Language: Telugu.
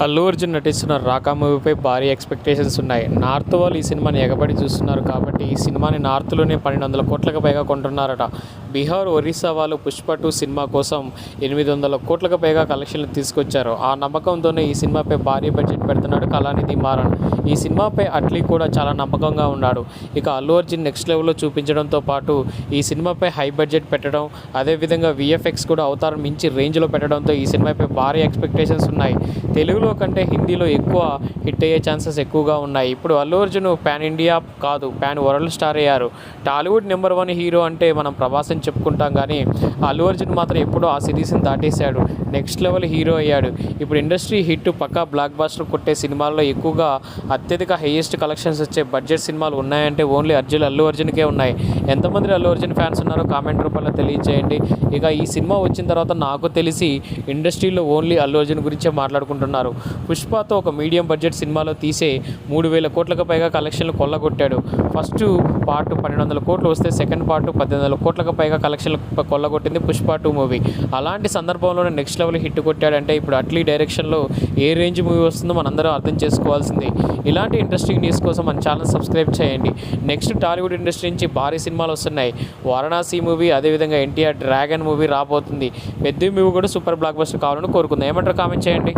అల్లు అర్జున్ నటిస్తున్న 'రాకా' మూవీపై భారీ ఎక్స్‌పెక్టేషన్స్ ఉన్నాయి. నార్త్ వాళ్ళు ఈ సినిమాని ఎగబడి చూస్తున్నారు కాబట్టి ఈ సినిమాని నార్త్‌లోనే 1,200 కోట్లకు పైగా కొంటున్నారట. బీహార్, ఒరిస్సా వాళ్ళు 'పుష్ప 2' సినిమా కోసం 800 కోట్లకు పైగా కలెక్షన్లు తీసుకొచ్చారు. ఆ నమ్మకంతోనే ఈ సినిమాపై భారీ బడ్జెట్ పెడుతున్నాడు కళానిధి మారన్. ఈ సినిమాపై అట్లీ కూడా చాలా నమ్మకంగా ఉన్నాడు. ఇక అల్లు అర్జున్ నెక్స్ట్ లెవెల్‌లో చూపించడంతో పాటు ఈ సినిమాపై హై బడ్జెట్ పెట్టడం, అదేవిధంగా వీఎఫ్ఎక్స్ కూడా అవతారం మించి రేంజ్‌లో పెట్టడంతో ఈ సినిమాపై భారీ ఎక్స్‌పెక్టేషన్స్ ఉన్నాయి. తెలుగులో కంటే హిందీలో ఎక్కువ హిట్ అయ్యే ఛాన్సెస్ ఎక్కువగా ఉన్నాయి. ఇప్పుడు అల్లు అర్జున్ పాన్ ఇండియా కాదు, పాన్ వరల్డ్ స్టార్ అయ్యారు. టాలీవుడ్ నెంబర్ 1 హీరో అంటే మనం ప్రభాస్ అని చెప్పుకుంటాం కానీ అల్లు అర్జున్ మాత్రం ఎప్పుడో ఆ సిరీస్ని దాటేశాడు. నెక్స్ట్ లెవెల్ హీరో అయ్యాడు. ఇప్పుడు ఇండస్ట్రీ హిట్ పక్కా బ్లాక్ బాస్టర్ కొట్టే సినిమాల్లో ఎక్కువగా అత్యధిక హైయెస్ట్ కలెక్షన్స్ వచ్చే బడ్జెట్ సినిమాలు ఉన్నాయంటే ఓన్లీ అల్లు అర్జున్కే ఉన్నాయి. ఎంతమంది అల్లు అర్జున్ ఫ్యాన్స్ ఉన్నారో కామెంట్ రూపంలో తెలియజేయండి. ఇక ఈ సినిమా వచ్చిన తర్వాత నాకు తెలిసి ఇండస్ట్రీలో ఓన్లీ అల్లు అర్జున్ గురించే మాట్లాడుకుంటున్నారు. పుష్పతో ఒక మీడియం బడ్జెట్ సినిమాలో తీసే 3,000 కోట్లకు పైగా కలెక్షన్లు కొల్లగొట్టాడు. ఫస్ట్ పార్ట్ 1,200 కోట్లు వస్తే సెకండ్ పార్ట్ 1,800 కోట్లకు పైగా కలెక్షన్లు కొల్లగొట్టింది పుష్ప 2 మూవీ. అలాంటి సందర్భంలోనే నెక్స్ట్ లెవెల్ హిట్ కొట్టాడంటే ఇప్పుడు అట్లీ డైరెక్షన్లో ఏ రేంజ్ మూవీ వస్తుందో మనందరం అర్థం చేసుకోవాల్సింది. ఇలాంటి ఇంట్రెస్టింగ్ న్యూస్ కోసం మన ఛానల్ సబ్స్క్రైబ్ చేయండి. నెక్స్ట్ టాలీవుడ్ ఇండస్ట్రీ నుంచి భారీ సినిమాలు వస్తున్నాయి. వారణాసి మూవీ, అదేవిధంగా ఎన్టీఆర్ డ్రాగన్ మూవీ రాబోతుంది. పెద్ద మూవీ కూడా సూపర్ బ్లాక్ బస్టర్ కావాలని కోరుకుందాం. ఏమంటారు కామెంట్ చేయండి.